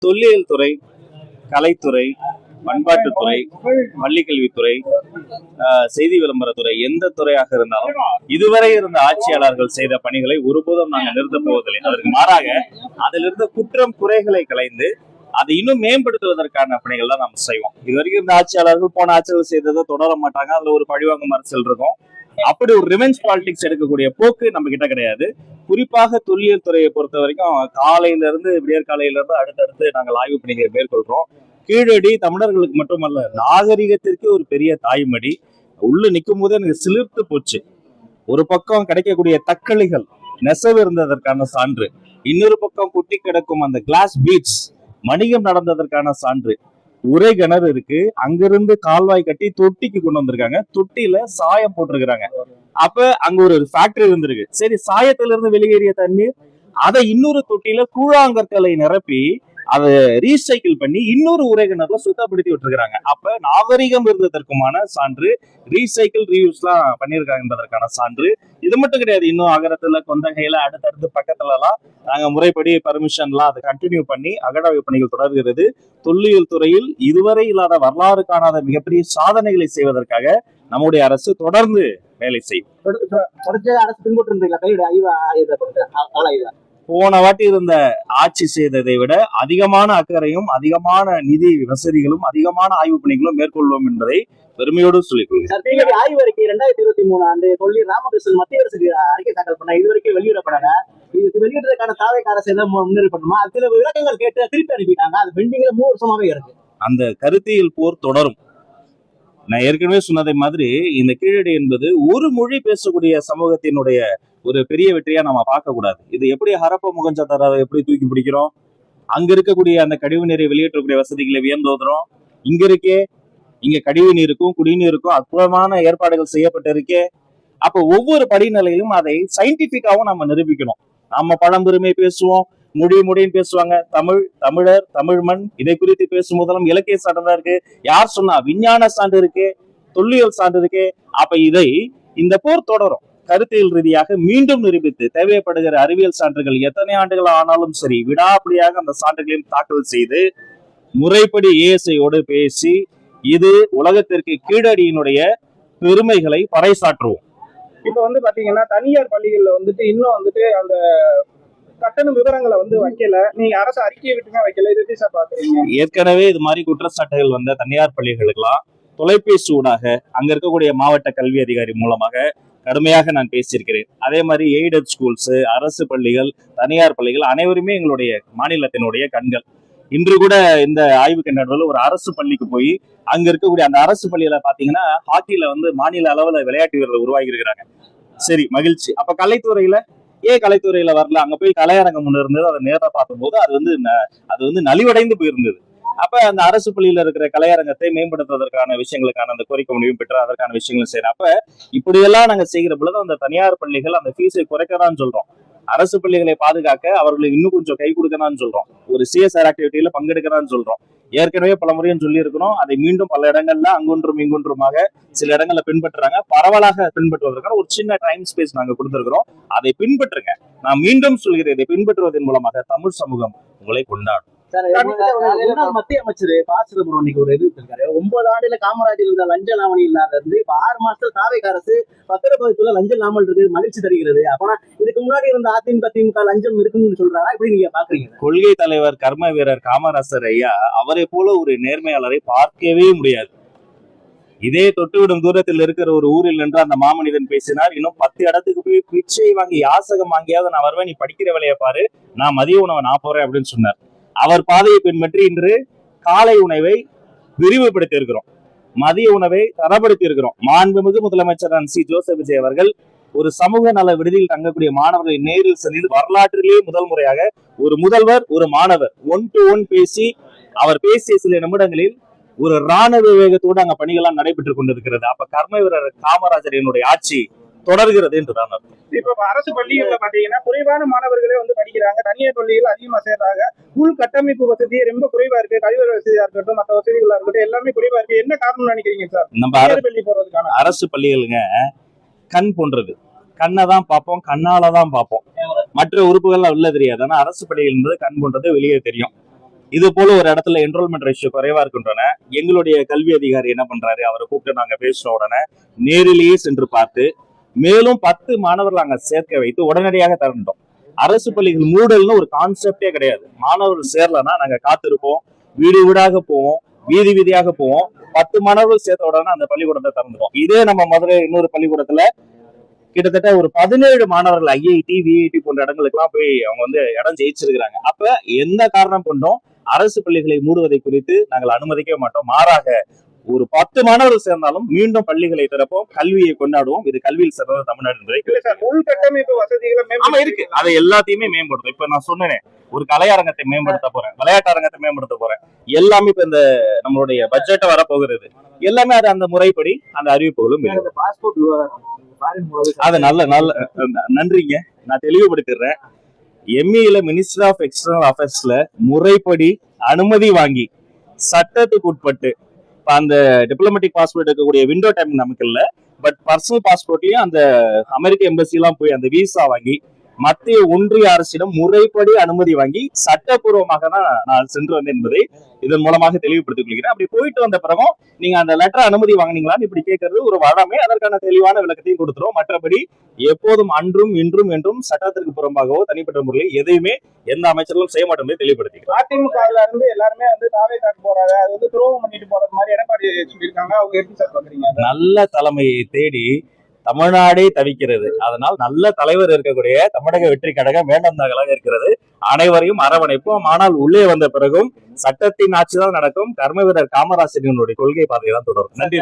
தொல்லியல் துறை, கலைத்துறை, பண்பாட்டுத்துறை, பள்ளிக்கல்வித்துறை, செய்தி விளம்பரத்துறை, எந்த துறையாக இருந்தாலும் இதுவரை இருந்த ஆட்சியாளர்கள் செய்த பணிகளை ஒருபோதும் நாங்கள் நிறுத்தப் போவதில்லை. அதற்கு மாறாக அதிலிருந்த குற்றம் குறைகளை களைந்து அதை இன்னும் மேம்படுத்துவதற்கான பணிகள் தான் நம்ம செய்வோம். இது வரைக்கும் இந்த ஆட்சியாளர்கள் போன ஆட்சியாளர் செய்ததை தொடர மாட்டாங்க. அதுல ஒரு பழிவாங்கும் அரசியல் இருக்கும். அப்படி ஒரு ரிவெஞ்ச் பாலிடிக்ஸ் எடுக்கக்கூடிய போக்கு நம்ம கிட்ட கிடையாது. குறிப்பாக தொல்லியல் துறையை பொறுத்த வரைக்கும் காலையில இருந்து விடியற்காலையில இருந்து அடுத்தடுத்து நாங்கள் ஆய்வு பணிகளை மேற்கொள்றோம். கீழடி தமிழர்களுக்கு மட்டுமல்ல, நாகரிகத்திற்கு ஒரு பெரிய தாய்மடி. உள்ள நிற்கும் போது எனக்கு சிலிர்த்து போச்சு. ஒரு பக்கம் கிடைக்கக்கூடிய தக்களிகள் நெசவு இருந்ததற்கான சான்று, இன்னொரு பக்கம் குட்டி கிடக்கும் அந்த கிளாஸ் பீட்ஸ் வணிகம் நடந்ததற்கான சான்று. உரை கிணறு இருக்கு, அங்கிருந்து கால்வாய் கட்டி தொட்டிக்கு கொண்டு வந்திருக்காங்க. தொட்டியில சாயம் போட்டிருக்கிறாங்க. அப்ப அங்க ஒரு ஃபேக்டரி இருந்திருக்கு. சரி, சாயத்துல இருந்து வெளியேறிய தண்ணீர் அதை இன்னொரு தொட்டியில கூழாங்கற்களை நிரப்பி அதை ரீசைக்கிள் பண்ணி இன்னொரு உரை கிணறுல சுத்தப்படுத்தி விட்டுருக்காங்க. அப்ப நாகரிகம் இருந்ததற்குமான சான்று, ரீசைக்கிள் ரீயூஸ் எல்லாம் பண்ணியிருக்காங்க என்பதற்கான சான்று. இது மட்டும் கிடையாது, இன்னும் அகரத்துல கொந்தகையில அடுத்தடுத்து பக்கத்துல எல்லாம் நாங்க முறைப்படி பர்மிஷன் எல்லாம் அதை கண்டினியூ பண்ணி அகழாய்வு பணிகள் தொடர்கிறது. தொல்லியல் துறையில் இதுவரை இல்லாத வரலாறு காணாத மிகப்பெரிய சாதனைகளை செய்வதற்காக நம்முடைய அரசு தொடர்ந்து வேலை செய்யும். போன வாட்டி இருந்த ஆட்சி செய்ததை விட அதிகமான அக்கறையும் அதிகமான நிதி வசதிகளும் அதிகமான ஆய்வு பணிகளும் மேற்கொள்வோம் என்பதை பெருமையோடு சொல்லிக் கொள்கிறேன். ஆய்வு அறிக்கை 2023 ஆண்டு தொல்லியல் ராமகிருஷ்ணன் மத்திய அரசுக்கு அறிக்கை தாக்கல் பண்ண இதுவரைக்கும் வெளியிடப்படல. இது வெளியிடுறதுக்கான தாவேக்கான அரசு முன்னேறப்படணுமா? சில விளக்கங்கள் கேட்டு திருப்பி அனுப்பிட்டாங்க. அது பெண்டிங்ல 3 வருஷமாவே இருக்கு. அந்த கருத்தியல் போர் தொடரும். நான் ஏற்கனவே சொன்னதை மாதிரி இந்த கீழடி என்பது ஒரு மொழி பேசக்கூடிய சமூகத்தினுடைய ஒரு பெரிய வெற்றியா நம்ம பார்க்க கூடாது. இது எப்படி ஹரப்ப முகஞ்சதாராவை எப்படி தூக்கி பிடிக்கிறோம், அங்க இருக்கக்கூடிய அந்த கழிவு நீரை வெளியேற்றக்கூடிய வசதிகளை வியந்தோதுறோம். இங்க கழிவு நீருக்கும் குடிநீருக்கும் அற்புதமான ஏற்பாடுகள் செய்யப்பட்டிருக்கே. அப்ப ஒவ்வொரு படிநிலையிலும் அதை சயின்டிபிக்காவும் நம்ம நிரூபிக்கணும். நம்ம பழம்பெருமை பேசுவோம், மொழின்னு பேசுவாங்க. தமிழர், தமிழ் மண், இதை குறித்து பேசும் போதெல்லாம் இலக்கிய சான்று தான் இருக்கு. யார் சொன்னா? விஞ்ஞான சான்று இருக்கு, தொல்லியல் சான்று இருக்கு. அப்ப இதை இந்த போர் தொடரும். கருத்தியல் ரீதியாக மீண்டும் நிரூபித்து தேவைப்படுகிற அறிவியல் சான்றுகள் எத்தனை ஆண்டுகள் ஆனாலும் சரி விடாப்படியாக அந்த சான்றுகளையும் தாக்கல் செய்து முறைப்படி ஏஎஸ்ஐயோடு பேசி இது உலகத்திற்கு கீழடியினுடைய பெருமைகளை பறைசாற்றுவோம். இப்ப பாத்தீங்கன்னா தனியார் பள்ளிகள்ல இன்னும் அந்த கட்டண விவரங்களை வைக்கல. நீங்க அரசு அறிக்கையை விட்டுமே வைக்கல. இது எப்படி சார் பாக்குறீங்க? ஏற்கனவே இது மாதிரி குற்றச்சாட்டுகள் வந்த தனியார் பள்ளிகளுக்கெல்லாம் தொலைபேசி ஊடாக அங்க இருக்கக்கூடிய மாவட்ட கல்வி அதிகாரி மூலமாக கடுமையாக நான் பேசியிருக்கிறேன். அதே மாதிரி எய்டட் ஸ்கூல்ஸ், அரசு பள்ளிகள், தனியார் பள்ளிகள் அனைவருமே எங்களுடைய மாநிலத்தினுடைய கண்கள். இன்று கூட இந்த ஆய்வுக்கு நடுவில் ஒரு அரசு பள்ளிக்கு போய் அங்க இருக்கக்கூடிய அந்த அரசு பள்ளியில பாத்தீங்கன்னா ஹாக்கில மாநில அளவுல விளையாட்டு வீரர்கள் உருவாகி இருக்கிறாங்க. சரி, மகிழ்ச்சி. அப்ப கலைத்துறையில வரல? அங்க போய் கலையரங்கம் ஒண்ணு இருந்தது. அதை நேரத்தை பார்க்கும் போது அது நலிவடைந்து போயிருந்தது. அப்ப அந்த அரசு பள்ளியில இருக்கிற கலையரங்கத்தை மேம்படுத்துவதற்கான விஷயங்களுக்கான அந்த கோரிக்கை முடிவும் பெற்று அதற்கான விஷயங்களும் செய்யறோம். அப்ப இப்படியெல்லாம் நாங்க செய்கிற பொழுது அந்த தனியார் பள்ளிகள் அந்த ஃபீஸை குறைக்கறான்னு சொல்றோம். அரசு பள்ளிகளை பாதுகாக்க அவர்களுக்கு இன்னும் கொஞ்சம் கை கொடுக்கறான்னு சொல்றோம். ஒரு சிஎஸ்ஆர் ஆக்டிவிட்டியில பங்கெடுக்கிறான்னு சொல்றோம். ஏற்கனவே பல முறையும் சொல்லி இருக்கிறோம். அதை மீண்டும் பல இடங்கள்ல அங்கொன்றும் இங்கொன்றுமாக சில இடங்கள்ல பின்பற்றுறாங்க. பரவலாக பின்பற்றுவதற்கான ஒரு சின்ன டைம் ஸ்பேஸ் நாங்க கொடுத்திருக்கிறோம். அதை பின்பற்றுங்க. நான் மீண்டும் சொல்கிறேன், இதை பின்பற்றுவதன் மூலமாக தமிழ் சமூகம் உங்களை கொண்டாடும். மத்திய அமைச்சர் ப. சிதம்பரம் ஒரு இது இருக்காரு. 9 ஆண்டுல காமராஜர் இருந்த லஞ்ச லாவணி இல்லாத இருந்து இப்ப 6 மாசத்துல தாவேக அரசு பத்திரப்பதிவுல லஞ்ச லாமல் இருக்கு, மகிழ்ச்சி தருகிறது. அப்பனா இதுக்கு முன்னாடி இருந்த அதிமுக திமுக லஞ்சம் இருக்குன்னு சொல்றாரா? இப்படி நீங்க பாக்குறீங்க? கொள்கை தலைவர் கர்ம வீரர் காமராசர் ஐயா அவரை போல ஒரு நேர்மையாளரை பார்க்கவே முடியாது. இதே தொட்டுவிடும் தூரத்தில் இருக்கிற ஒரு ஊரில் நின்று அந்த மாமனிதன் பேசினார். இன்னும் 10 இடத்துக்கு போய் பிச்சை வாங்கி யாசகம் வாங்கியாவது நான் வருவேன், நீ படிக்கிற வேலையை பாரு, நான் மதிய உணவை நான் போறேன் அப்படின்னு சொன்னார். அவர் பாதையை பின்பற்றி இன்று காலை உணவை விரிவுபடுத்தி இருக்கிறோம், மதிய உணவை தரப்படுத்தி இருக்கிறோம். மாண்புமிகு முதலமைச்சர் சி ஜோசப் விஜய் அவர்கள் ஒரு சமூக நல விடுதியில் தங்கக்கூடிய மாணவர்களை நேரில் சென்று வரலாற்றிலேயே முதல் முறையாக ஒரு முதல்வர் ஒரு மாணவர் 1-to-1 பேசி அவர் பேசிய சில நிமிடங்களில் ஒரு ராணுவ வேகத்தோடு அங்க பணிகள்லாம் நடைபெற்றுக் கொண்டிருக்கிறது. அப்ப கர்ம வீரர் காமராஜரினுடைய ஆட்சி தொடர்கிறது என்றுதான் அர்த்தம். இப்ப அரசு பள்ளிகள்ல பாத்தீங்கன்னா குறைவான மாணவர்களே படிக்கிறாங்க, தனியார் பள்ளிகள் அதிகமா சேர்றாங்க. உள் கட்டமைப்பு வசதி ரொம்ப குறைவா இருக்கு. கழிவறை வசதியா இருக்கட்டும், மற்ற வசதிகளா இருக்கட்டும், எல்லாமே குறைவா இருக்கு. என்ன காரணம் நினைக்கிறீங்க சார்? நம்ம பள்ளி போறதுக்கான அரசு பள்ளிகளுங்க கண் போன்றது. கண்ணை தான் பார்ப்போம், கண்ணாலதான் பார்ப்போம், மற்ற உறுப்புகள்லாம் உள்ள தெரியாது. ஆனா அரசு பள்ளிகள் என்பது கண் போன்றது வெளியே தெரியும். இது போல ஒரு இடத்துல என்ரோல்மெண்ட் ரேஷியோ குறைவா இருக்கின்றன. எங்களுடைய கல்வி அதிகாரி என்ன பண்றாரு, அவரை கூப்பிட்டு நாங்க பேசின உடனே நேரிலேயே சென்று பார்த்து மேலும் 10 மாணவர்கள் அங்க சேர்க்க வைத்து உடனடியாக திறந்துட்டோம். அரசு பள்ளிகள் மூடல்னு ஒரு கான்செப்டே கிடையாது. மாணவர்கள் சேரலன்னா நாங்க காத்திருப்போம், வீடு வீடாக போவோம், வீதி வீதியாக போவோம். 10 மாணவர்கள் சேர்த்த உடனே அந்த பள்ளிக்கூடத்தை திறந்துடும். இதே நம்ம மதுரை இன்னொரு பள்ளிக்கூடத்துல கிட்டத்தட்ட ஒரு 17 மாணவர்கள் ஐஐடி விஐடி போன்ற இடங்களுக்கு எல்லாம் போய் அவங்க வந்து இடம் ஜெயிச்சிருக்கிறாங்க. அப்ப எந்த காரணம் கொண்டும் அரசு பள்ளிகளை மூடுவதை குறித்து நாங்கள் அனுமதிக்கவே மாட்டோம். மாறாக ஒரு 10 மாணவர்கள் சேர்ந்தாலும் மீண்டும் பள்ளிகளை திறப்போம், கல்வியை கொண்டாடுவோம். இது கல்வியில் சிறந்த தமிழ்நாடு என்பதை இல்ல சார், உள்கட்டமைப்பு வசதிகளை ஆமா இருக்கு. அதை எல்லாத்தையுமே மேம்படுத்தும். இப்ப நான் சொன்னேனே, ஒரு கலையரங்கத்தை மேம்படுத்த போறேன், விளையாட்டு அரங்கத்தை மேம்படுத்த போறேன். எல்லாமே இப்ப இந்த நம்மளுடைய பட்ஜெட் வரப்போகிறது. எல்லாமே அது அந்த முறைப்படி அந்த அறிவிப்புகளும் இருக்கு. அது நல்ல நல்ல நன்றிங்க. நான் தெளிவுபடுத்திடுறேன். எம்இல மினிஸ்டர் ஆஃப் எக்ஸ்டர்னல் அஃபேர்ஸ்ல முறைப்படி அனுமதி வாங்கி சட்டத்துக்கு உட்பட்டு இப்ப அந்த டிப்ளமேட்டிக் பாஸ்போர்ட் இருக்கக்கூடிய விண்டோ டைம் நமக்கு இல்ல, பட் பர்சனல் பாஸ்போர்ட்லயும் அந்த அமெரிக்க எம்பசி எல்லாம் போய் அந்த விசா வாங்கி மத்திய ஒன்றிய அரசிடம் முறைப்படி அனுமதி வாங்கி சட்டப்பூர்வமாக தான் நான் சென்று வந்தேன் என்பதை இதன் மூலமாக தெளிவுபடுத்திக் கொள்கிறேன். அப்படி போயிட்டு வந்த பிறகும் நீங்க அந்த லெட்டர் அனுமதி வாங்கினீங்களான்னு இப்படி கேட்கறது ஒரு வழமை. அதற்கான தெளிவான விளக்கத்தையும் கொடுத்துரும். மற்றபடி எப்போதும் அன்றும் இன்றும் என்றும் சட்டத்திற்கு புறம்பாகவோ தனிப்பட்ட முறையில் எதையுமே எந்த அமைச்சர்களும் செய்ய மாட்டோம் என்பதை தெளிவுபடுத்திக்கிறேன். அதிமுகல இருந்து எல்லாருமே வந்து தாவே காக்க போறாங்க, அது வந்து துரோகம் பண்ணிட்டு போறது மாதிரி எடப்பாடி சொல்லியிருக்காங்க. அவங்க எப்படி சார் பாக்குறீங்க? நல்ல தலைமையை தேடி தமிழ்நாடே தவிக்கிறது. அதனால் நல்ல தலைவர் இருக்கக்கூடிய தமிழக வெற்றி கழகம் வேண்டாம் தகவலாக இருக்கிறது. அனைவரையும் அரவணைப்போம். ஆனால் உள்ளே வந்த பிறகும் சட்டத்தின் ஆட்சிதான் நடக்கும். கர்ம வீரர் காமராஜரினுடைய கொள்கை பாதையை தான் தொடரும். நன்றி.